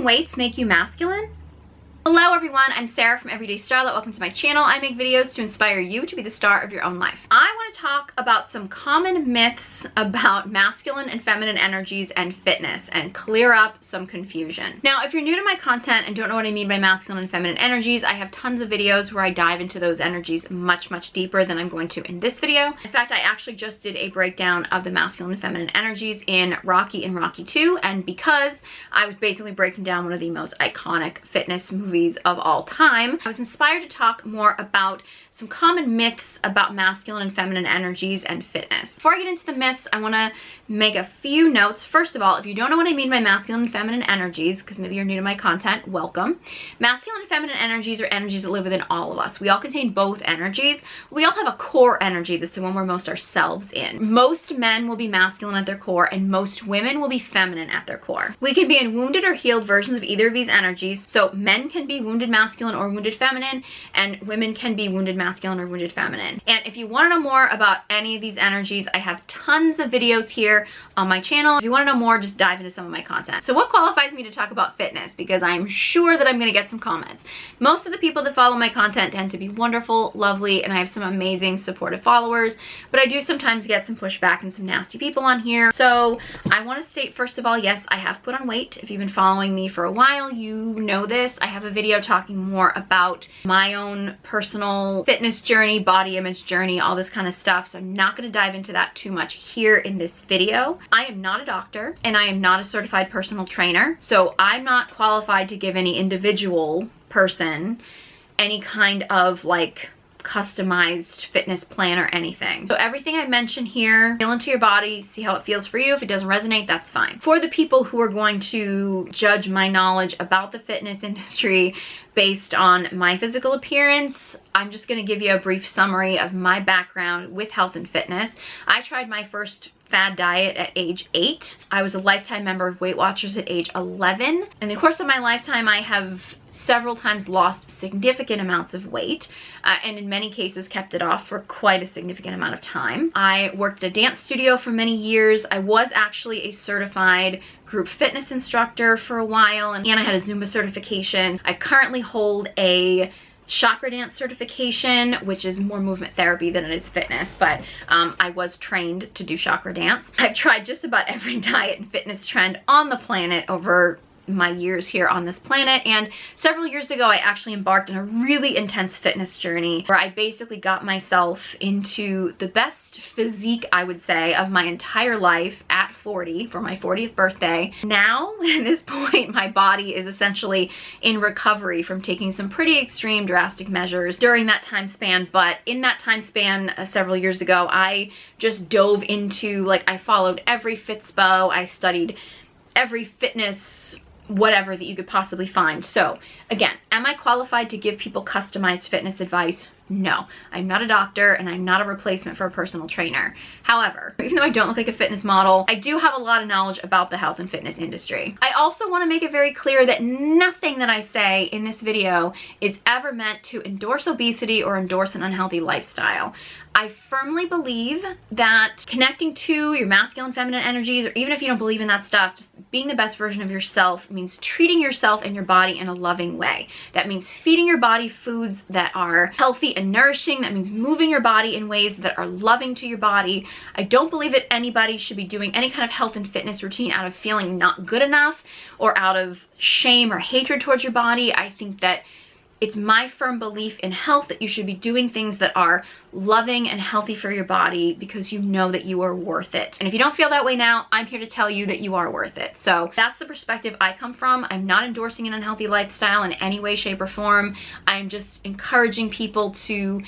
lifting weights make you masculine? Hello everyone, I'm Sarah from Everyday Starlet. Welcome to my channel. I make videos to inspire you to be the star of your own life. I want to talk about some common myths about masculine and feminine energies and fitness and clear up some confusion. Now, if you're new to my content and don't know what I mean by masculine and feminine energies, I have tons of videos where I dive into those energies much deeper than I'm going to in this video. In fact, I actually just did a breakdown of the masculine and feminine energies in Rocky and Rocky 2, and because I was basically breaking down one of the most iconic fitness movies of all time, I was inspired to talk more about some common myths about masculine and feminine energies and fitness. Before I get into the myths, I want to make a few notes. First of all, if you don't know what I mean by masculine and feminine energies, because maybe you're new to my content, welcome. Masculine and feminine energies are energies that live within all of us. We all contain both energies. We all have a core energy that's the one we're most ourselves in. Most men will be masculine at their core, and most women will be feminine at their core. We can be in wounded or healed versions of either of these energies. So men can be wounded masculine or wounded feminine, and women can be wounded masculine or wounded feminine. And if you want to know more about any of these energies, I have tons of videos here on my channel. If you want to know more, just dive into some of my content. So what qualifies me to talk about fitness? Because I'm sure that I'm going to get some comments. Most of the people that follow my content tend to be wonderful, lovely, and I have some amazing supportive followers, but I do sometimes get some pushback and some nasty people on here. So I want to state, first of all, yes, I have put on weight. If you've been following me for a while, you know this. I have a video talking more about my own personal fitness journey, body image journey, all this kind of stuff. So I'm not going to dive into that too much here in this video. I am not a doctor and I am not a certified personal trainer. So I'm not qualified to give any individual person any kind of like customized fitness plan or anything. So everything I mention here, feel into your body, see how it feels for you. If it doesn't resonate, that's fine. For the people who are going to judge my knowledge about the fitness industry based on my physical appearance, I'm just going to give you a brief summary of my background with health and fitness. I tried my first fad diet at age 8. I was a lifetime member of Weight Watchers at age 11. In the course of my lifetime, I have several times lost significant amounts of weight and in many cases kept it off for quite a significant amount of time. I worked at a dance studio for many years. I was actually a certified group fitness instructor for a while, and I had a Zumba certification. I currently hold a chakra dance certification, which is more movement therapy than it is fitness, but I was trained to do chakra dance. I've tried just about every diet and fitness trend on the planet over my years here on this planet, and several years ago I actually embarked on a really intense fitness journey where I basically got myself into the best physique, I would say, of my entire life at 40 for my 40th birthday. Now at this point my body is essentially in recovery from taking some pretty extreme drastic measures during that time span, but in that time span several years ago I just dove into, like, I followed every Fitspo, I studied every fitness whatever that you could possibly find. So again, am I qualified to give people customized fitness advice? No, I'm not a doctor and I'm not a replacement for a personal trainer. However, even though I don't look like a fitness model, I do have a lot of knowledge about the health and fitness industry. I also want to make it very clear that nothing that I say in this video is ever meant to endorse obesity or endorse an unhealthy lifestyle. I firmly believe that connecting to your masculine, feminine energies, or even if you don't believe in that stuff, just being the best version of yourself means treating yourself and your body in a loving way. That means feeding your body foods that are healthy and nourishing. That means moving your body in ways that are loving to your body. I don't believe that anybody should be doing any kind of health and fitness routine out of feeling not good enough or out of shame or hatred towards your body. I think that it's my firm belief in health that you should be doing things that are loving and healthy for your body because you know that you are worth it. And if you don't feel that way now, I'm here to tell you that you are worth it. So that's the perspective I come from. I'm not endorsing an unhealthy lifestyle in any way, shape, or form. I'm just encouraging people to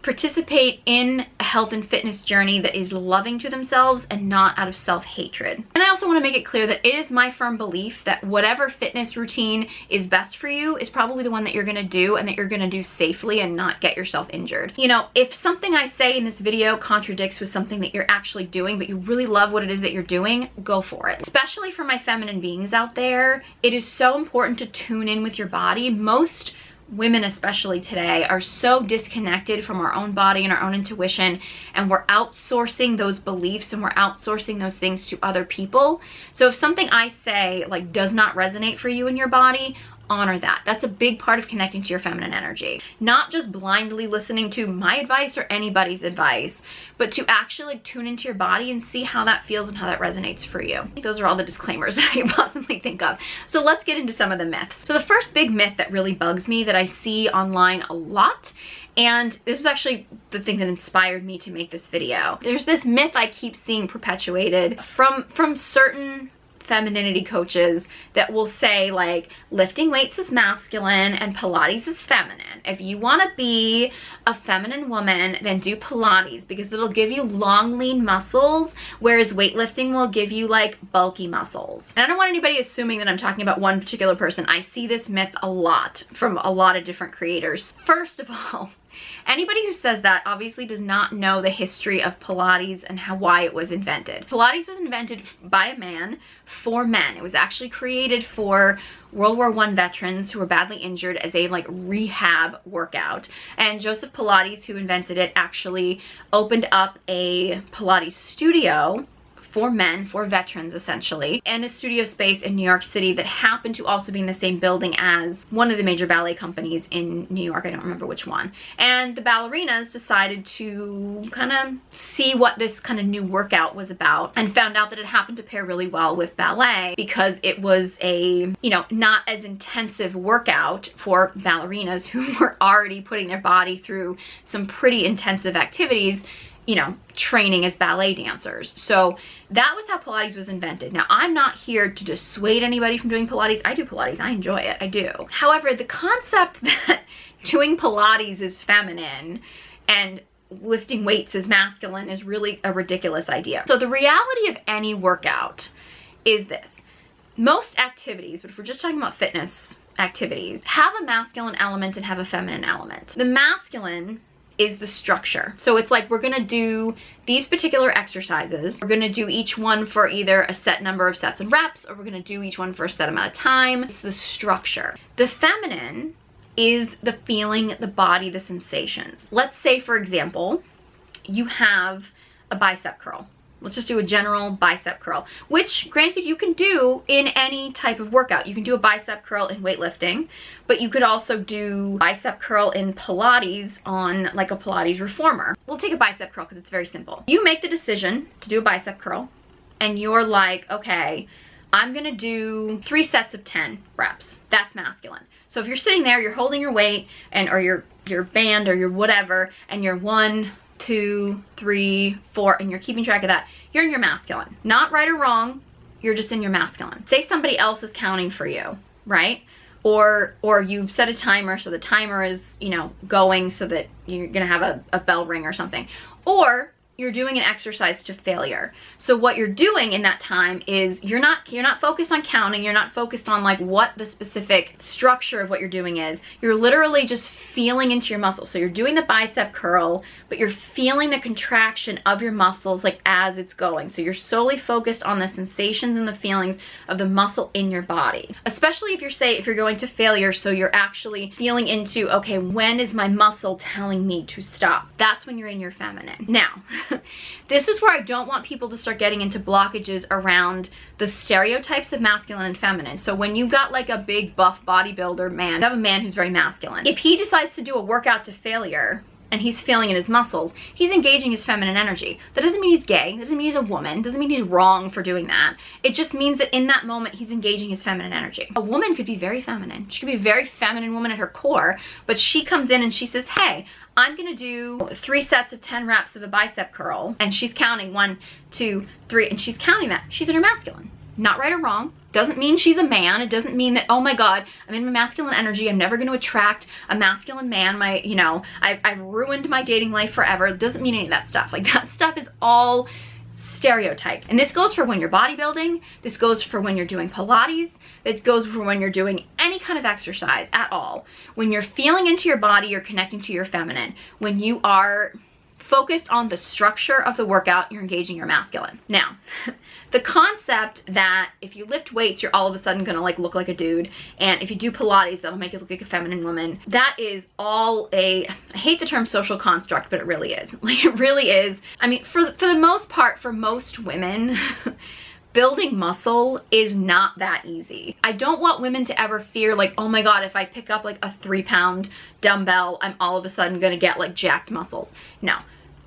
participate in a health and fitness journey that is loving to themselves and not out of self-hatred. And I also want to make it clear that it is my firm belief that whatever fitness routine is best for you is probably the one that you're going to do and that you're going to do safely and not get yourself injured. You know, if something I say in this video contradicts with something that you're actually doing, but you really love what it is that you're doing, go for it. Especially for my feminine beings out there, it is so important to tune in with your body. Most women especially today are so disconnected from our own body and our own intuition, and we're outsourcing those beliefs and we're outsourcing those things to other people. So if something I say like does not resonate for you in your body, honor that. That's a big part of connecting to your feminine energy. Not just blindly listening to my advice or anybody's advice, but to actually like tune into your body and see how that feels and how that resonates for you. I think those are all the disclaimers that I can possibly think of. So let's get into some of the myths. So the first big myth that really bugs me that I see online a lot, and this is actually the thing that inspired me to make this video. There's this myth I keep seeing perpetuated from certain femininity coaches that will say like lifting weights is masculine and Pilates is feminine. If you want to be a feminine woman, then do Pilates because it'll give you long lean muscles, whereas weightlifting will give you like bulky muscles. And I don't want anybody assuming that I'm talking about one particular person. I see this myth a lot from a lot of different creators. First of all, anybody who says that obviously does not know the history of Pilates and why it was invented. Pilates was invented by a man for men. It was actually created for World War I veterans who were badly injured as a like rehab workout. And Joseph Pilates, who invented it, actually opened up a Pilates studio for men, for veterans essentially, and a studio space in New York City that happened to also be in the same building as one of the major ballet companies in New York. I don't remember which one. And the ballerinas decided to kind of see what this kind of new workout was about and found out that it happened to pair really well with ballet because it was a, you know, not as intensive workout for ballerinas who were already putting their body through some pretty intensive activities, you know, training as ballet dancers. So that was how Pilates was invented. Now, I'm not here to dissuade anybody from doing Pilates. I do Pilates. I enjoy it. I do. However, the concept that doing Pilates is feminine and lifting weights is masculine is really a ridiculous idea. So the reality of any workout is this. Most activities, but if we're just talking about fitness activities, have a masculine element and have a feminine element. The masculine is the structure. So it's like we're gonna do these particular exercises. We're gonna do each one for either a set number of sets and reps, or we're gonna do each one for a set amount of time. It's the structure. The feminine is the feeling, the body, the sensations. Let's say, for example, you have a bicep curl. Let's just do a general bicep curl, which granted you can do in any type of workout. You can do a bicep curl in weightlifting, but you could also do bicep curl in Pilates on like a Pilates reformer. We'll take a bicep curl because it's very simple. You make the decision to do a bicep curl and you're like, okay, I'm gonna do 3 sets of 10 reps. That's masculine. So if you're sitting there, you're holding your weight and or your band or your whatever, and you're 1, 2, 3, 4, and you're keeping track of that, you're in your masculine. Not right or wrong, you're just in your masculine. Say somebody else is counting for you, right? Or you've set a timer, so the timer is, you know, going so that you're gonna have a bell ring or something. Or you're doing an exercise to failure. So what you're doing in that time is you're not focused on counting, you're not focused on like what the specific structure of what you're doing is. You're literally just feeling into your muscles. So you're doing the bicep curl, but you're feeling the contraction of your muscles like as it's going. So you're solely focused on the sensations and the feelings of the muscle in your body. Especially if you're going to failure, so you're actually feeling into, okay, when is my muscle telling me to stop? That's when you're in your feminine. Now, this is where I don't want people to start getting into blockages around the stereotypes of masculine and feminine. So when you got like a big buff bodybuilder man, you have a man who's very masculine. If he decides to do a workout to failure and he's feeling in his muscles, he's engaging his feminine energy. That doesn't mean he's gay, doesn't mean he's a woman, doesn't mean he's wrong for doing that. It just means that in that moment, he's engaging his feminine energy. A woman could be very feminine. She could be a very feminine woman at her core, but she comes in and she says, hey, I'm gonna do 3 sets of 10 reps of a bicep curl, and she's counting 1, 2, 3, and she's counting that. She's in her masculine. Not right or wrong. Doesn't mean she's a man. It doesn't mean that, oh my God, I'm in my masculine energy. I'm never gonna attract a masculine man. I've ruined my dating life forever. It doesn't mean any of that stuff. Like, that stuff is all stereotypes. And this goes for when you're bodybuilding. This goes for when you're doing Pilates. It goes for when you're doing any kind of exercise at all. When you're feeling into your body, you're connecting to your feminine. When you are focused on the structure of the workout, you're engaging your masculine. Now, the concept that if you lift weights, you're all of a sudden gonna like look like a dude, and if you do Pilates, that'll make you look like a feminine woman. That is all I hate the term social construct, but it really is. Like, it really is. I mean, for the most part, for most women, building muscle is not that easy. I don't want women to ever fear like, oh my God, if I pick up like a 3-pound dumbbell, I'm all of a sudden gonna get like jacked muscles. No.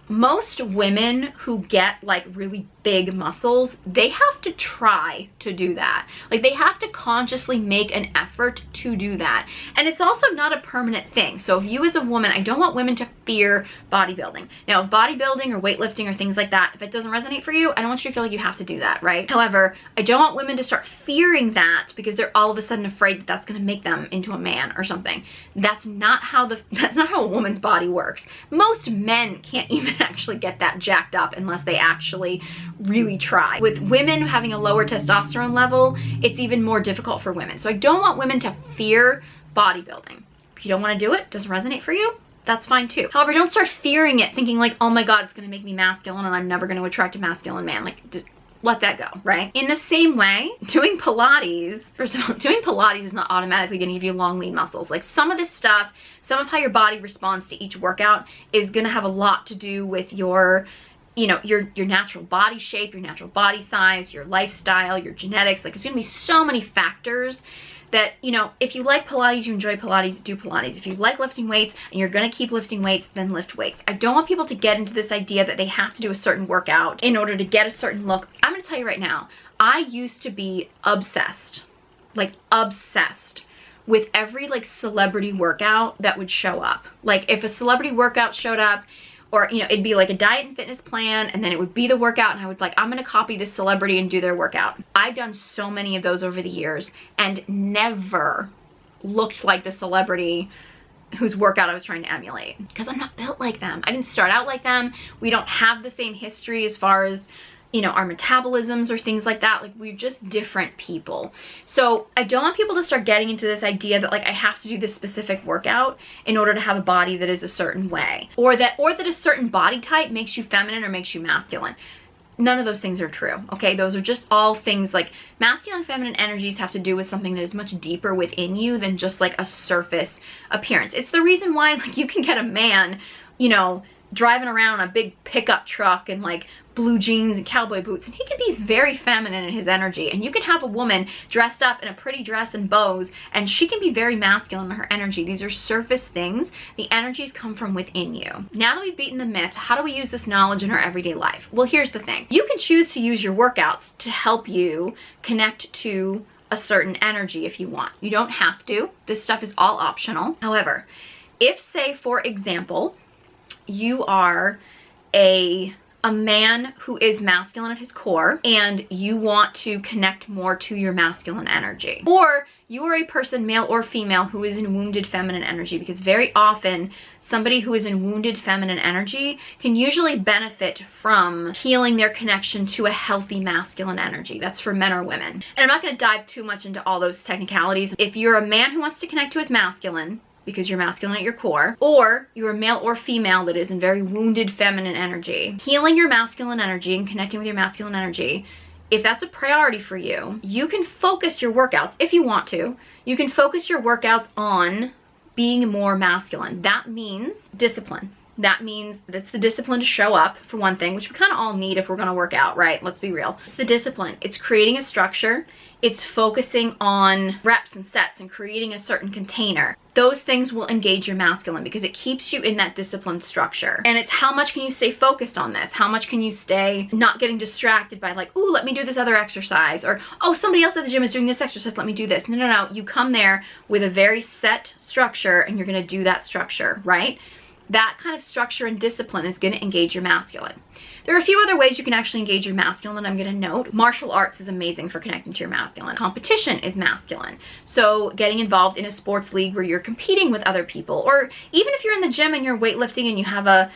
Most women who get like really big muscles, they have to try to do that. Like, they have to consciously make an effort to do that. And it's also not a permanent thing. So if you as a woman, I don't want women to fear bodybuilding. Now, if bodybuilding or weightlifting or things like that, if it doesn't resonate for you, I don't want you to feel like you have to do that, right? However, I don't want women to start fearing that because they're all of a sudden afraid that that's gonna make them into a man or something. That's not how a woman's body works. Most men can't even actually get that jacked up unless they actually really try. With women having a lower testosterone level, it's even more difficult for women. So I don't want women to fear bodybuilding. If you don't want to do it, doesn't resonate for you, that's fine too. However, don't start fearing it, thinking like, oh my God, it's gonna make me masculine and I'm never gonna attract a masculine man. Like, just let that go, right? In the same way, doing Pilates, first of all, doing Pilates is not automatically gonna give you long lean muscles. Like, some of this stuff, some of how your body responds to each workout is gonna have a lot to do with your, you know, your natural body shape, your natural body size, your lifestyle, your genetics. Like, it's gonna be so many factors that, you know, if you like Pilates, you enjoy Pilates, do Pilates. If you like lifting weights and you're gonna keep lifting weights, then lift weights. I don't want people to get into this idea that they have to do a certain workout in order to get a certain look. I'm gonna tell you right now, I used to be obsessed, like obsessed with every like celebrity workout that would show up. Like, if a celebrity workout showed up, or, you know, it'd be like a diet and fitness plan, and then it would be the workout, and I would like, I'm gonna copy this celebrity and do their workout. I've done so many of those over the years and never looked like the celebrity whose workout I was trying to emulate, because I'm not built like them. I didn't start out like them. We don't have the same history as far as, you know, our metabolisms or things like that. Like, we're just different people. So I don't want people to start getting into this idea that like, I have to do this specific workout in order to have a body that is a certain way, or that a certain body type makes you feminine or makes you masculine. None of those things are true, okay? Those are just all things like masculine and feminine energies have to do with something that is much deeper within you than just like a surface appearance. It's the reason why like you can get a man, you know, driving around in a big pickup truck and like blue jeans and cowboy boots, and he can be very feminine in his energy, and you can have a woman dressed up in a pretty dress and bows and she can be very masculine in her energy. These are surface things. The energies come from within you. Now that we've beaten the myth, how do we use this knowledge in our everyday life? Well, here's the thing. You can choose to use your workouts to help you connect to a certain energy if you want. You don't have to. This stuff is all optional. However, if, say, for example, you are a man who is masculine at his core and you want to connect more to your masculine energy, or you are a person, male or female, who is in wounded feminine energy, because very often somebody who is in wounded feminine energy can usually benefit from healing their connection to a healthy masculine energy. That's for men or women. And I'm not going to dive too much into all those technicalities. If you're a man who wants to connect to his masculine, because you're masculine at your core, or you're a male or female that is in very wounded feminine energy, healing your masculine energy and connecting with your masculine energy, if that's a priority for you, you can focus your workouts, if you want to, you can focus your workouts on being more masculine. That means discipline. That means that's the discipline to show up, for one thing, which we kind of all need if we're going to work out, right? Let's be real. It's the discipline. It's creating a structure. It's focusing on reps and sets and creating a certain container. Those things will engage your masculine because it keeps you in that disciplined structure. And it's how much can you stay focused on this? How much can you stay not getting distracted by like, ooh, let me do this other exercise, or, oh, somebody else at the gym is doing this exercise, let me do this. No, no, no. You come there with a very set structure and you're going to do that structure, right? That kind of structure and discipline is going to engage your masculine. There are a few other ways you can actually engage your masculine that I'm going to note. Martial arts is amazing for connecting to your masculine. Competition is masculine. So getting involved in a sports league where you're competing with other people, or even if you're in the gym and you're weightlifting and you have a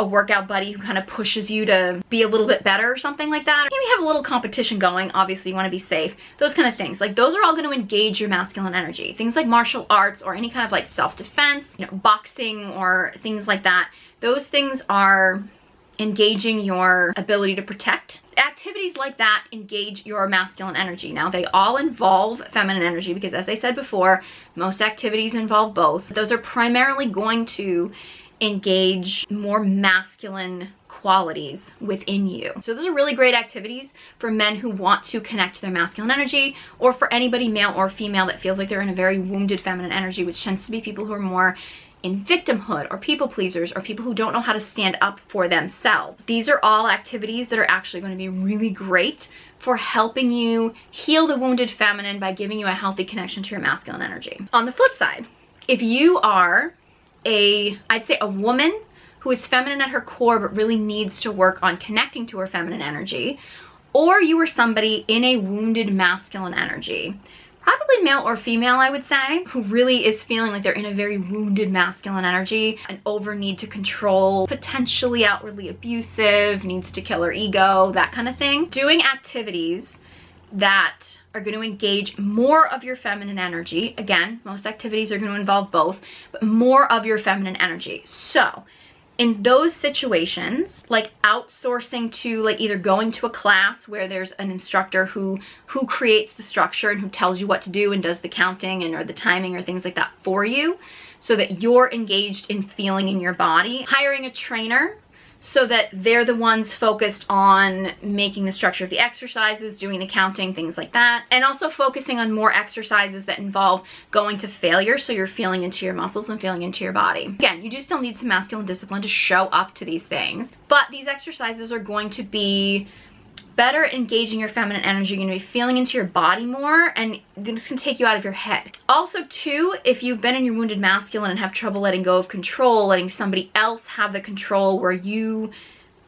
workout buddy who kind of pushes you to be a little bit better or something like that. Maybe you have a little competition going. Obviously you want to be safe. Those kind of things. Like, those are all going to engage your masculine energy. Things like martial arts or any kind of like self-defense, you know, boxing or things like that. Those things are engaging your ability to protect. Activities like that engage your masculine energy. Now, they all involve feminine energy because, as I said before, most activities involve both. Those are primarily going to engage more masculine qualities within you. So those are really great activities for men who want to connect to their masculine energy, or for anybody, male or female, that feels like they're in a very wounded feminine energy, which tends to be people who are more in victimhood or people pleasers or people who don't know how to stand up for themselves. These are all activities that are actually going to be really great for helping you heal the wounded feminine by giving you a healthy connection to your masculine energy. On the flip side, if you are I'd say a woman who is feminine at her core but really needs to work on connecting to her feminine energy, or you are somebody in a wounded masculine energy, probably male or female, I would say, who really is feeling like they're in a very wounded masculine energy, an over need to control, potentially outwardly abusive, needs to kill her ego, that kind of thing. Doing activities that are going to engage more of your feminine energy. Again, most activities are going to involve both, but more of your feminine energy. So in those situations, like outsourcing to, like, either going to a class where there's an instructor who creates the structure and who tells you what to do and does the counting and or the timing or things like that for you, so that you're engaged in feeling in your body. Hiring a trainer so that they're the ones focused on making the structure of the exercises, doing the counting, things like that. And also focusing on more exercises that involve going to failure, so you're feeling into your muscles and feeling into your body. Again, you do still need some masculine discipline to show up to these things, but these exercises are going to be better engaging your feminine energy. You're going to be feeling into your body more, and this can take you out of your head. Also too, if you've been in your wounded masculine and have trouble letting go of control, letting somebody else have the control where you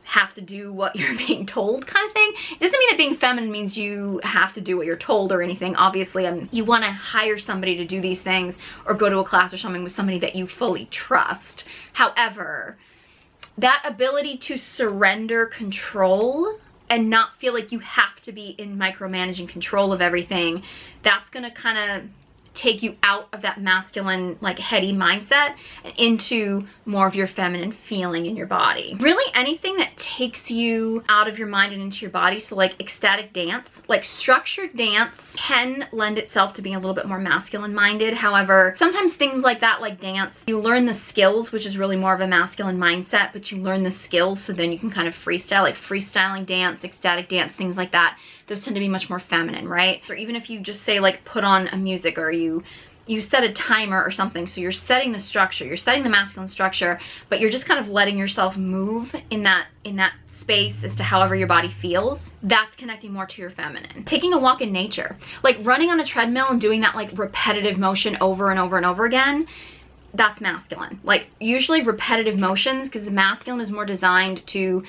have to do what you're being told kind of thing. It doesn't mean that being feminine means you have to do what you're told or anything. Obviously, you want to hire somebody to do these things or go to a class or something with somebody that you fully trust. However, that ability to surrender control and not feel like you have to be in micromanaging control of everything, that's gonna kind of take you out of that masculine, like, heady mindset and into more of your feminine feeling in your body. Really anything that takes you out of your mind and into your body. So like ecstatic dance, like structured dance, can lend itself to being a little bit more masculine minded. However, sometimes things like that, like dance, you learn the skills, which is really more of a masculine mindset, but you learn the skills so then you can kind of freestyle, like freestyling dance, ecstatic dance, things like that. Those tend to be much more feminine, right? Or even if you just say, like, put on a music, or you set a timer or something, so you're setting the structure, you're setting the masculine structure, but you're just kind of letting yourself move in that space as to however your body feels. That's connecting more to your feminine. Taking a walk in nature, like running on a treadmill and doing that, like, repetitive motion over and over and over again, that's masculine. Like, usually repetitive motions, because the masculine is more designed to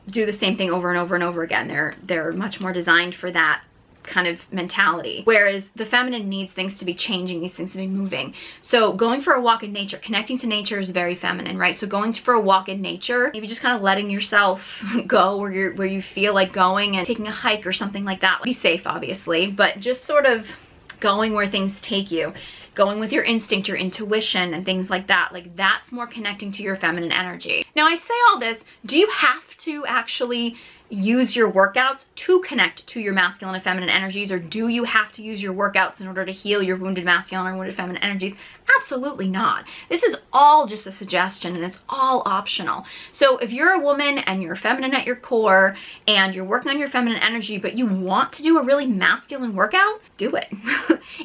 do the same thing over and over and over again. They're much more designed for that kind of mentality, whereas the feminine needs things to be changing, these things to be moving. So going for a walk in nature, connecting to nature, is very feminine, right? So going for a walk in nature, maybe just kind of letting yourself go where you feel like going, and taking a hike or something like that. Be safe, obviously, but just sort of going where things take you, going with your instinct, your intuition, and things like that. Like, that's more connecting to your feminine energy. Now, I say all this, do you have to actually use your workouts to connect to your masculine and feminine energies, or do you have to use your workouts in order to heal your wounded masculine or wounded feminine energies? Absolutely not. This is all just a suggestion, and it's all optional. So if you're a woman and you're feminine at your core and you're working on your feminine energy, but you want to do a really masculine workout, do it.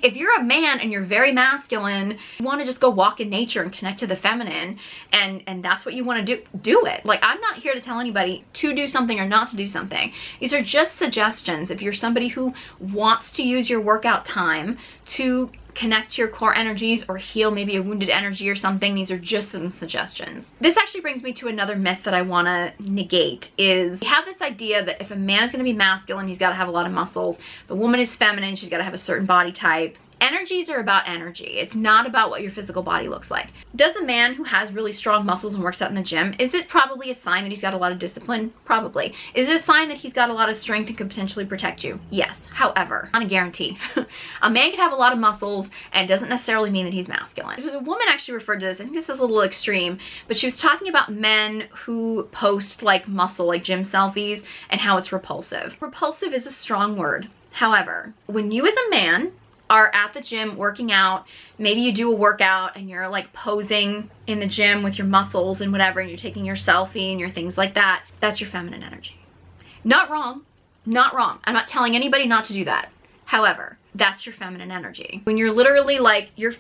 If you're a man and you're very masculine, you want to just go walk in nature and connect to the feminine, and that's what you want to do it. Like, I'm not here to tell anybody to do something or not to do something. These are just suggestions. If you're somebody who wants to use your workout time to connect to your core energies or heal maybe a wounded energy or something, these are just some suggestions. This actually brings me to another myth that I want to negate. Is we have this idea that if a man is going to be masculine, he's got to have a lot of muscles. If a woman is feminine, she's got to have a certain body type. Energies are about energy. It's not about what your physical body looks like. Does a man who has really strong muscles and works out in the gym, is it probably a sign that he's got a lot of discipline? Probably. Is it a sign that he's got a lot of strength and could potentially protect you? Yes. However, not a guarantee. A man can have a lot of muscles and it doesn't necessarily mean that he's masculine. There was a woman actually referred to this, I think this is a little extreme, but she was talking about men who post like muscle, like gym selfies, and how it's repulsive. Repulsive is a strong word. However, when you as a man are at the gym working out, maybe you do a workout and you're like posing in the gym with your muscles and whatever, and you're taking your selfie and your things like that, that's your feminine energy. Not wrong, not wrong. I'm not telling anybody not to do that. However, that's your feminine energy. When you're literally like, you're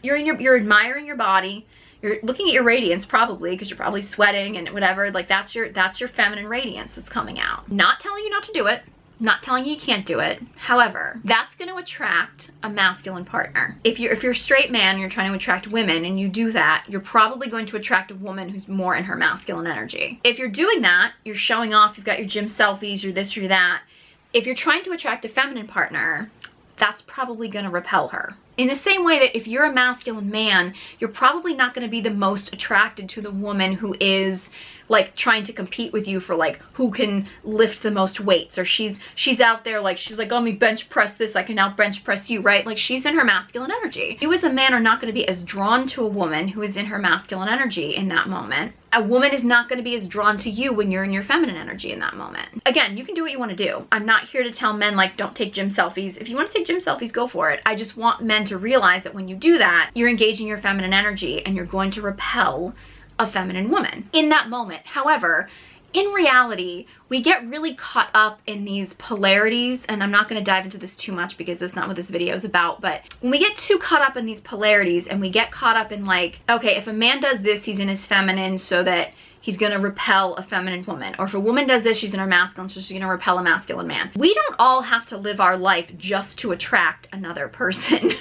admiring your body, you're looking at your radiance probably, because you're probably sweating and whatever, like that's your feminine radiance that's coming out. Not telling you not to do it. Not telling you you can't do it. However, that's going to attract a masculine partner. If you're a straight man, you're trying to attract women and you do that, you're probably going to attract a woman who's more in her masculine energy. If you're doing that, you're showing off, you've got your gym selfies, you're this, you're that. If you're trying to attract a feminine partner, that's probably going to repel her. In the same way that if you're a masculine man, you're probably not going to be the most attracted to the woman who is like trying to compete with you for like who can lift the most weights, or she's out there like, she's like, let me bench press this, I can now bench press you, right? Like she's in her masculine energy. You as a man are not going to be as drawn to a woman who is in her masculine energy in that moment. A woman is not going to be as drawn to you when you're in your feminine energy in that moment. Again, you can do what you want to do. I'm not here to tell men like, don't take gym selfies. If you want to take gym selfies, go for it. I just want men to realize that when you do that, you're engaging your feminine energy and you're going to repel a feminine woman in that moment. However, in reality, we get really caught up in these polarities, and I'm not going to dive into this too much because that's not what this video is about, but when we get too caught up in these polarities and we get caught up in like, okay, if a man does this, he's in his feminine so that he's gonna repel a feminine woman. Or if a woman does this, she's in her masculine, so she's gonna repel a masculine man. We don't all have to live our life just to attract another person.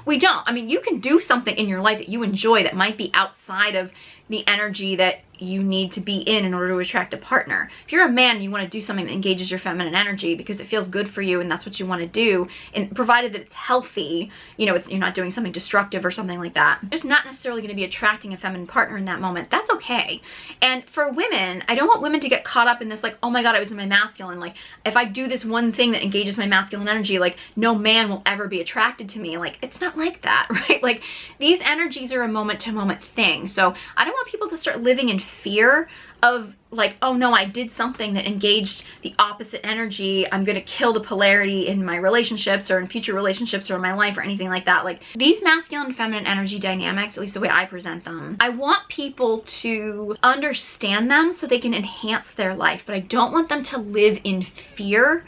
We don't. I mean, you can do something in your life that you enjoy that might be outside of the energy that you need to be in order to attract a partner. If you're a man and you want to do something that engages your feminine energy because it feels good for you and that's what you want to do, and provided that it's healthy, you know, you're not doing something destructive or something like that, just not necessarily going to be attracting a feminine partner in that moment, that's okay. And for women, I don't want women to get caught up in this like, oh my god, I was in my masculine, like if I do this one thing that engages my masculine energy, like no man will ever be attracted to me. Like it's not like that, right? Like these energies are a moment to moment thing. So I don't want people to start living in fear of like, oh no, I did something that engaged the opposite energy, I'm gonna kill the polarity in my relationships or in future relationships or in my life or anything like that. Like these masculine and feminine energy dynamics, at least the way I present them, I want people to understand them so they can enhance their life, but I don't want them to live in fear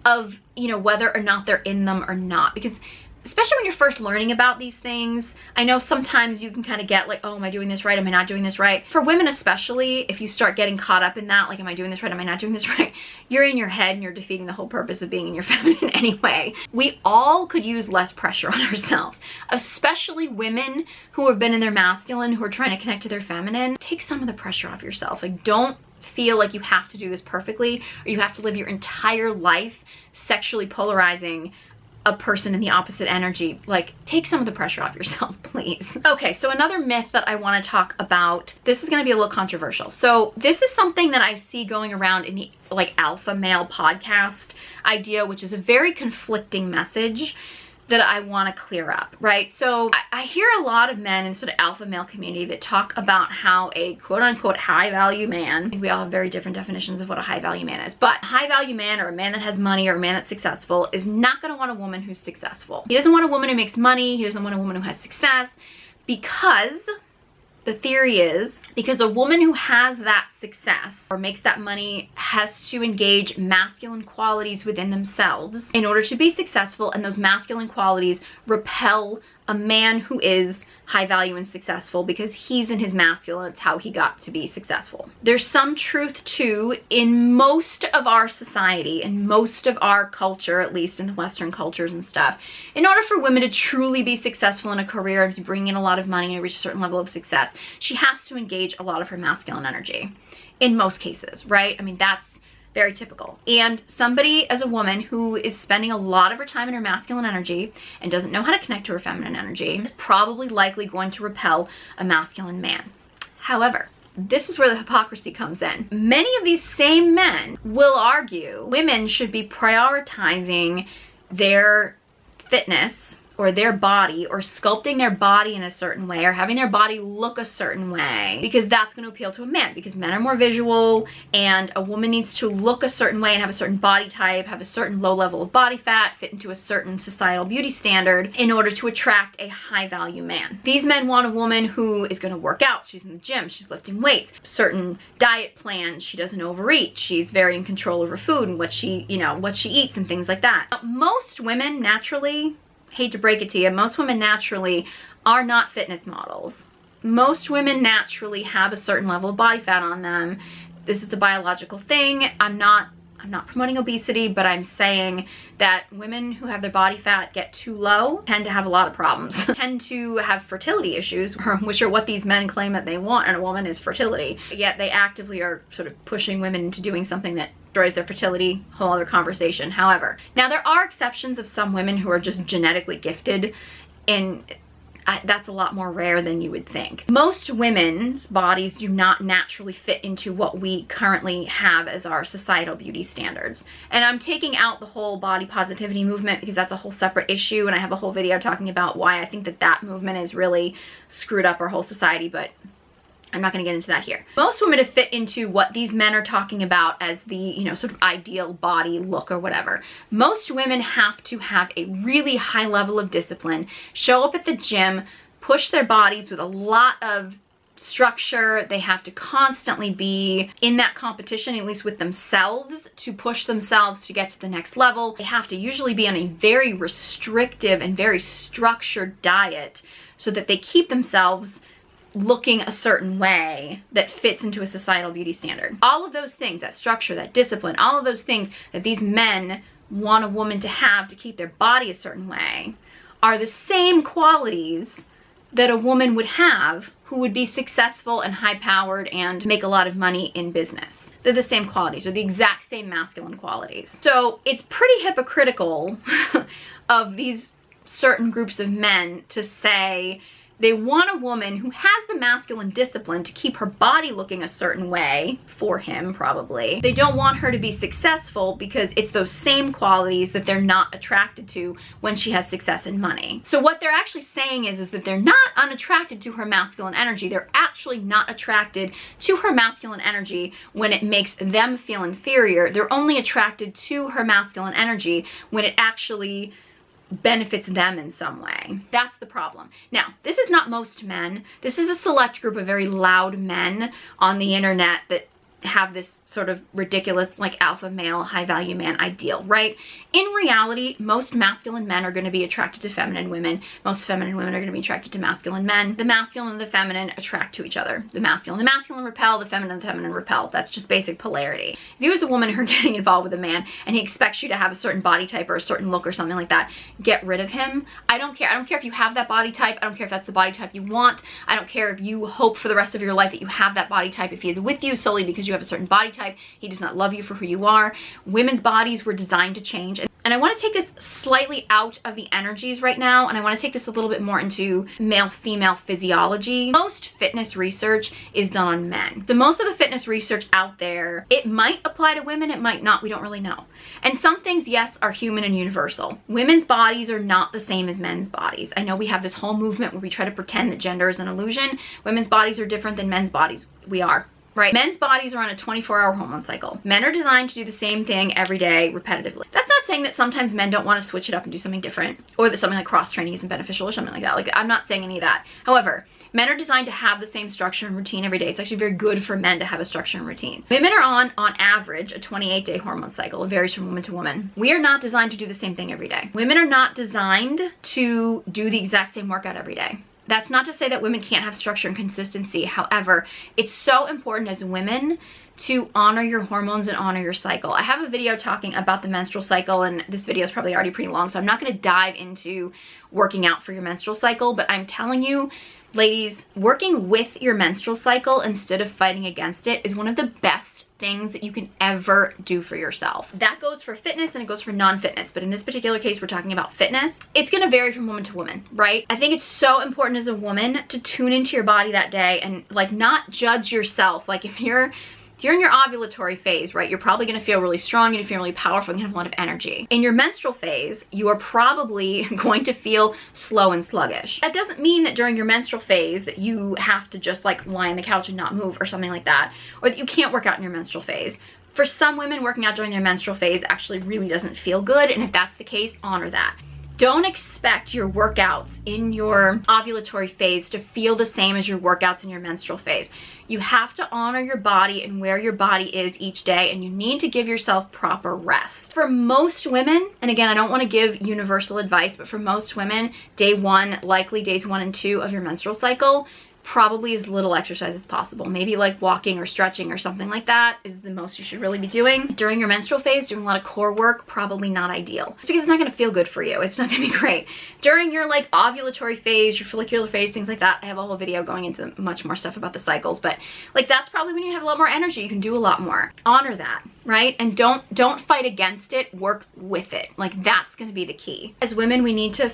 of, you know, whether or not they're in them or not. Because especially when you're first learning about these things, I know sometimes you can kind of get like, oh, am I doing this right? Am I not doing this right? For women especially, if you start getting caught up in that, like, am I doing this right? Am I not doing this right? You're in your head and you're defeating the whole purpose of being in your feminine anyway. We all could use less pressure on ourselves, especially women who have been in their masculine, who are trying to connect to their feminine. Take some of the pressure off yourself. Like, don't feel like you have to do this perfectly or you have to live your entire life sexually polarizing a person in the opposite energy. Like, take some of the pressure off yourself, please. Okay, so another myth that I want to talk about, this is going to be a little controversial. So this is something that I see going around in the like alpha male podcast idea, which is a very conflicting message that I want to clear up, right? So I hear a lot of men in sort of alpha male community that talk about how a quote unquote high value man, I think we all have very different definitions of what a high value man is, but a high value man or a man that has money or a man that's successful is not going to want a woman who's successful. He doesn't want a woman who makes money. He doesn't want a woman who has success, because the theory is because a woman who has that success or makes that money has to engage masculine qualities within themselves in order to be successful, and those masculine qualities repel a man who is high value and successful because he's in his masculine. It's how he got to be successful. There's some truth to, in most of our society and most of our culture, at least in the Western cultures and stuff, in order for women to truly be successful in a career and to bring in a lot of money and reach a certain level of success, she has to engage a lot of her masculine energy in most cases, right? I mean, that's Very typical. And somebody as a woman who is spending a lot of her time in her masculine energy and doesn't know how to connect to her feminine energy is probably likely going to repel a masculine man. However, this is where the hypocrisy comes in. Many of these same men will argue women should be prioritizing their fitness or their body or sculpting their body in a certain way or having their body look a certain way because that's going to appeal to a man, because men are more visual and a woman needs to look a certain way and have a certain body type, have a certain low level of body fat, fit into a certain societal beauty standard in order to attract a high value man. These men want a woman who is going to work out, she's in the gym, she's lifting weights, certain diet plans, she doesn't overeat, she's very in control over food and what she eats and things like that. Now, most women naturally, hate to break it to you, most women naturally are not fitness models. Most women naturally have a certain level of body fat on them. This is the biological thing. I'm not promoting obesity, but I'm saying that women who have their body fat get too low tend to have a lot of problems. Tend to have fertility issues, which are what these men claim that they want in a woman is fertility. Yet they actively are sort of pushing women into doing something that destroys their fertility, whole other conversation. However, now there are exceptions of some women who are just genetically gifted, and that's a lot more rare than you would think. Most women's bodies do not naturally fit into what we currently have as our societal beauty standards. And I'm taking out the whole body positivity movement because that's a whole separate issue, and I have a whole video talking about why I think that that movement has really screwed up our whole society, but I'm not going to get into that here. Most women to fit into what these men are talking about as the, you know, sort of ideal body look or whatever. Most women have to have a really high level of discipline, show up at the gym, push their bodies with a lot of structure. They have to constantly be in that competition, at least with themselves, to push themselves to get to the next level. They have to usually be on a very restrictive and very structured diet so that they keep themselves looking a certain way that fits into a societal beauty standard. All of those things, that structure, that discipline, all of those things that these men want a woman to have to keep their body a certain way are the same qualities that a woman would have who would be successful and high-powered and make a lot of money in business. They're the same qualities, or the exact same masculine qualities. So it's pretty hypocritical of these certain groups of men to say they want a woman who has the masculine discipline to keep her body looking a certain way, for him probably. They don't want her to be successful because it's those same qualities that they're not attracted to when she has success and money. So what they're actually saying is that they're not unattracted to her masculine energy. They're actually not attracted to her masculine energy when it makes them feel inferior. They're only attracted to her masculine energy when it actually benefits them in some way. That's the problem. Now, this is not most men. This is a select group of very loud men on the internet that have this sort of ridiculous, like, alpha male, high value man ideal, right? In reality, most masculine men are going to be attracted to feminine women. Most feminine women are going to be attracted to masculine men. The masculine and the feminine attract to each other. The masculine repel, the feminine repel. That's just basic polarity. If you as a woman are getting involved with a man and he expects you to have a certain body type or a certain look or something like that, get rid of him. I don't care. I don't care if you have that body type. I don't care if that's the body type you want. I don't care if you hope for the rest of your life that you have that body type. If he is with you solely because you have a certain body type, he does not love you for who you are. Women's bodies were designed to change. And I want to take this slightly out of the energies right now, and I want to take this a little bit more into male-female physiology. Most fitness research is done on men. So most of the fitness research out there, it might apply to women, it might not, we don't really know. And some things, yes, are human and universal. Women's bodies are not the same as men's bodies. I know we have this whole movement where we try to pretend that gender is an illusion. Women's bodies are different than men's bodies. We are. Right? Men's bodies are on a 24-hour hormone cycle. Men are designed to do the same thing every day repetitively. That's not saying that sometimes men don't want to switch it up and do something different, or that something like cross-training isn't beneficial or something like that. Like, I'm not saying any of that. However, men are designed to have the same structure and routine every day. It's actually very good for men to have a structure and routine. Women are on average, a 28-day hormone cycle. It varies from woman to woman. We are not designed to do the same thing every day. Women are not designed to do the exact same workout every day. That's not to say that women can't have structure and consistency. However, it's so important as women to honor your hormones and honor your cycle. I have a video talking about the menstrual cycle, and this video is probably already pretty long, so I'm not going to dive into working out for your menstrual cycle, but I'm telling you, ladies, working with your menstrual cycle instead of fighting against it is one of the best things that you can ever do for yourself. That goes for fitness and it goes for non-fitness, but in this particular case, we're talking about fitness. It's gonna vary from woman to woman, right? I think it's so important as a woman to tune into your body that day and like not judge yourself. Like if you're in your ovulatory phase, right, you're probably gonna feel really strong, you're gonna feel really powerful, you're gonna have a lot of energy. In your menstrual phase, you are probably going to feel slow and sluggish. That doesn't mean that during your menstrual phase that you have to just like lie on the couch and not move or something like that, or that you can't work out in your menstrual phase. For some women, working out during their menstrual phase actually really doesn't feel good, and if that's the case, honor that. Don't expect your workouts in your ovulatory phase to feel the same as your workouts in your menstrual phase. You have to honor your body and where your body is each day, and you need to give yourself proper rest. For most women, and again, I don't want to give universal advice, but for most women, day one, likely days 1 and 2 of your menstrual cycle, probably as little exercise as possible. Maybe like walking or stretching or something like that is the most you should really be doing. During your menstrual phase, doing a lot of core work, probably not ideal. It's because it's not gonna feel good for you. It's not gonna be great. During your like ovulatory phase, your follicular phase, things like that, I have a whole video going into much more stuff about the cycles, but like that's probably when you have a lot more energy. You can do a lot more. Honor that, right? And don't fight against it, work with it. Like that's gonna be the key. As women, we need to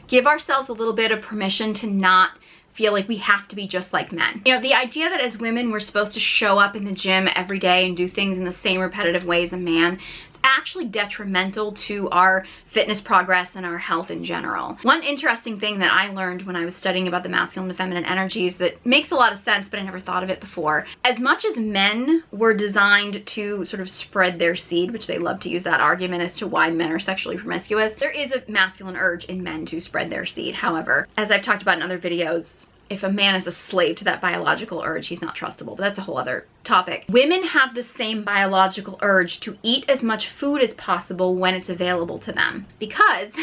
give ourselves a little bit of permission to not feel like we have to be just like men. You know, the idea that as women we're supposed to show up in the gym every day and do things in the same repetitive way as a man, it's actually detrimental to our fitness progress and our health in general. One interesting thing that I learned when I was studying about the masculine and feminine energies that makes a lot of sense, but I never thought of it before. As much as men were designed to sort of spread their seed, which they love to use that argument as to why men are sexually promiscuous, there is a masculine urge in men to spread their seed. However, as I've talked about in other videos, if a man is a slave to that biological urge, he's not trustable, but that's a whole other topic. Women have the same biological urge to eat as much food as possible when it's available to them. Because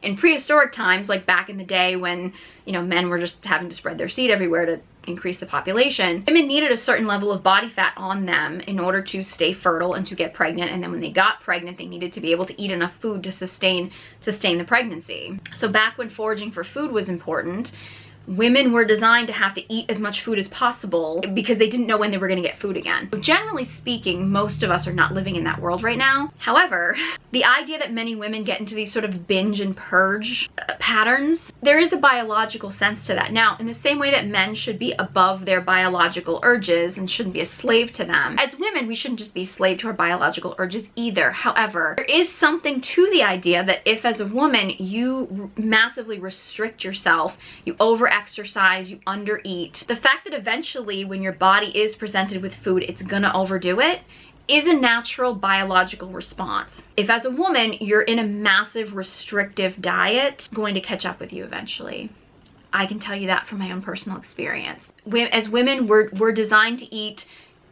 in prehistoric times, like back in the day when, you know, men were just having to spread their seed everywhere to increase the population, women needed a certain level of body fat on them in order to stay fertile and to get pregnant. And then when they got pregnant, they needed to be able to eat enough food to sustain the pregnancy. So back when foraging for food was important, women were designed to have to eat as much food as possible because they didn't know when they were going to get food again. Generally speaking, most of us are not living in that world right now. However, the idea that many women get into these sort of binge and purge patterns, there is a biological sense to that. Now, in the same way that men should be above their biological urges and shouldn't be a slave to them, as women, we shouldn't just be slave to our biological urges either. However, there is something to the idea that if as a woman you massively restrict yourself, you over-exercise, you under-eat, the fact that eventually when your body is presented with food, it's gonna overdo it, is a natural biological response. If as a woman, you're in a massive restrictive diet, it's going to catch up with you eventually. I can tell you that from my own personal experience. As women, we're designed to eat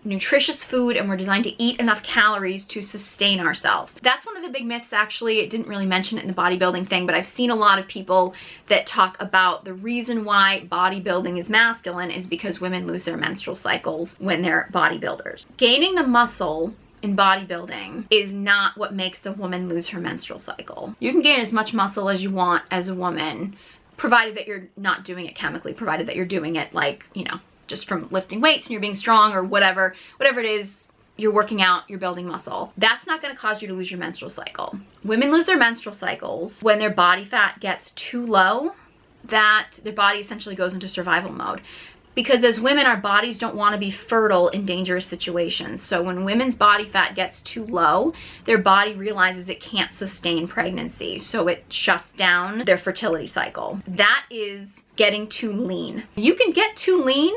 nutritious food and we're designed to eat enough calories to sustain ourselves. That's one of the big myths, actually. It didn't really mention it in the bodybuilding thing, but I've seen a lot of people that talk about the reason why bodybuilding is masculine is because women lose their menstrual cycles when they're bodybuilders. Gaining the muscle in bodybuilding is not what makes a woman lose her menstrual cycle. You can gain as much muscle as you want as a woman, provided that you're not doing it chemically, provided that you're doing it like, you know, just from lifting weights and you're being strong or whatever it is, you're working out, you're building muscle. That's not gonna cause you to lose your menstrual cycle. Women lose their menstrual cycles when their body fat gets too low, that their body essentially goes into survival mode. Because as women, our bodies don't want to be fertile in dangerous situations. So when women's body fat gets too low, their body realizes it can't sustain pregnancy. So it shuts down their fertility cycle. That is getting too lean. You can get too lean,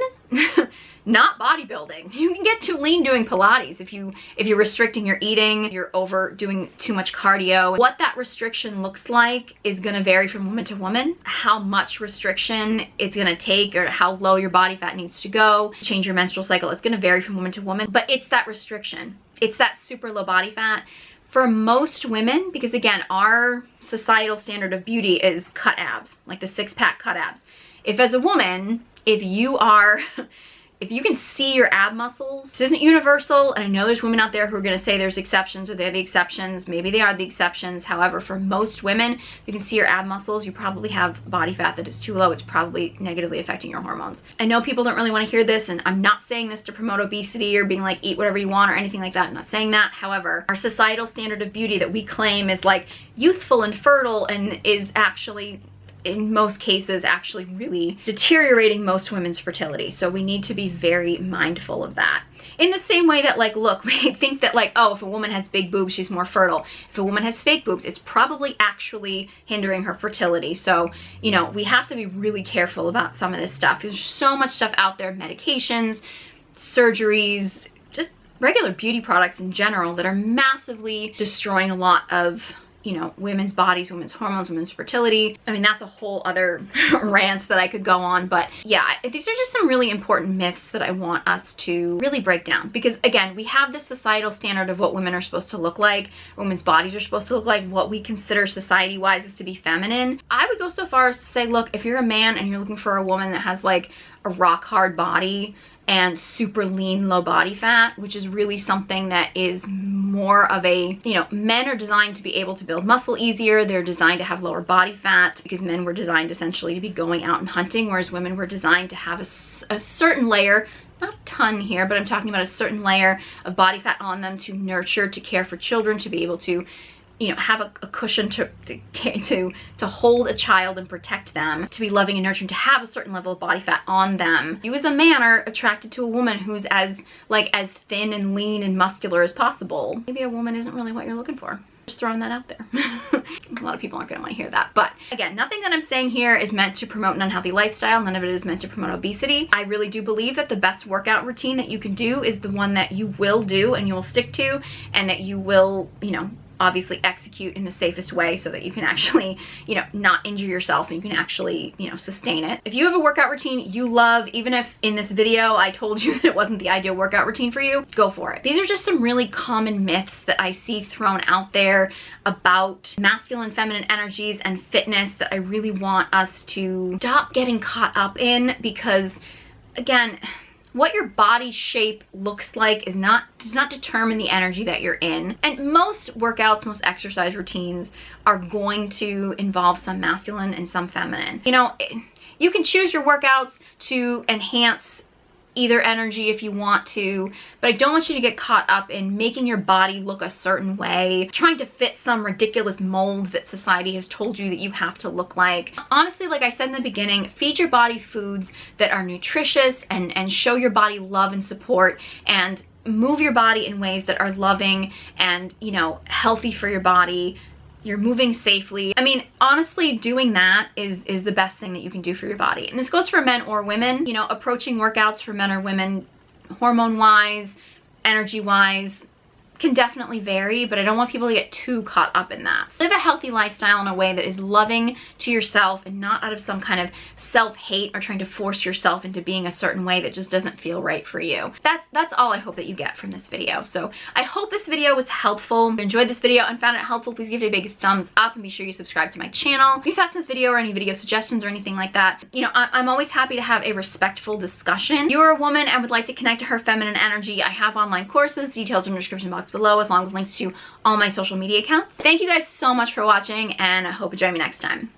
not bodybuilding. You can get too lean doing Pilates. If you're restricting your eating, you're overdoing too much cardio. What that restriction looks like is gonna vary from woman to woman. How much restriction it's gonna take or how low your body fat needs to go, change your menstrual cycle, it's gonna vary from woman to woman, but it's that restriction. It's that super low body fat. For most women, because again, our societal standard of beauty is cut abs, like the six-pack cut abs. If as a woman, if you are if you can see your ab muscles, this isn't universal, and I know there's women out there who are going to say there's exceptions or they're the exceptions. Maybe they are the exceptions. However, for most women, if you can see your ab muscles, you probably have body fat that is too low. It's probably negatively affecting your hormones. I know people don't really want to hear this, and I'm not saying this to promote obesity or being like, eat whatever you want or anything like that. I'm not saying that. However, our societal standard of beauty that we claim is like youthful and fertile and is actually, in most cases, actually really deteriorating most women's fertility. So we need to be very mindful of that. In the same way that, like, look, we think that, like, oh, if a woman has big boobs, she's more fertile. If a woman has fake boobs, it's probably actually hindering her fertility. So, you know, we have to be really careful about some of this stuff. There's so much stuff out there, medications, surgeries, just regular beauty products in general that are massively destroying a lot of, you know, women's bodies, women's hormones, women's fertility. I mean, that's a whole other rant that I could go on, but yeah, these are just some really important myths that I want us to really break down, because again, we have this societal standard of what women are supposed to look like, women's bodies are supposed to look like, what we consider society-wise is to be feminine. I would go so far as to say, look, if you're a man and you're looking for a woman that has like a rock hard body and super lean, low body fat, which is really something that is more of a, you know, men are designed to be able to build muscle easier. They're designed to have lower body fat because men were designed essentially to be going out and hunting, whereas women were designed to have a certain layer, not a ton here, but I'm talking about a certain layer of body fat on them to nurture, to care for children, to be able to, you know, have a cushion to hold a child and protect them, to be loving and nurturing, to have a certain level of body fat on them. You as a man are attracted to a woman who's as thin and lean and muscular as possible. Maybe a woman isn't really what you're looking for. Just throwing that out there. A lot of people aren't going to want to hear that. But again, nothing that I'm saying here is meant to promote an unhealthy lifestyle. None of it is meant to promote obesity. I really do believe that the best workout routine that you can do is the one that you will do and you will stick to, and that you will, you know, obviously execute in the safest way so that you can actually, you know, not injure yourself and you can actually, you know, sustain it. If you have a workout routine you love, even if in this video I told you that it wasn't the ideal workout routine for you, go for it. These are just some really common myths that I see thrown out there about masculine, feminine energies and fitness that I really want us to stop getting caught up in, because again, what your body shape looks like does not determine the energy that you're in. And most workouts, most exercise routines are going to involve some masculine and some feminine. You know, you can choose your workouts to enhance either energy if you want to, but I don't want you to get caught up in making your body look a certain way, trying to fit some ridiculous mold that society has told you that you have to look like. Honestly, like I said in the beginning, feed your body foods that are nutritious and show your body love and support, and move your body in ways that are loving and, you know, healthy for your body. You're moving safely. I mean, honestly, doing that is the best thing that you can do for your body. And this goes for men or women. You know, approaching workouts for men or women, hormone-wise, energy-wise, can definitely vary, but I don't want people to get too caught up in that. So live a healthy lifestyle in a way that is loving to yourself and not out of some kind of self-hate or trying to force yourself into being a certain way that just doesn't feel right for you. That's all I hope that you get from this video. So I hope this video was helpful. If you enjoyed this video and found it helpful, please give it a big thumbs up and be sure you subscribe to my channel. If you've thoughts on this video or any video suggestions or anything like that, you know, I'm always happy to have a respectful discussion. If you're a woman and would like to connect to her feminine energy, I have online courses, details in the description box below, along with links to all my social media accounts. Thank you guys so much for watching, and I hope you join me next time.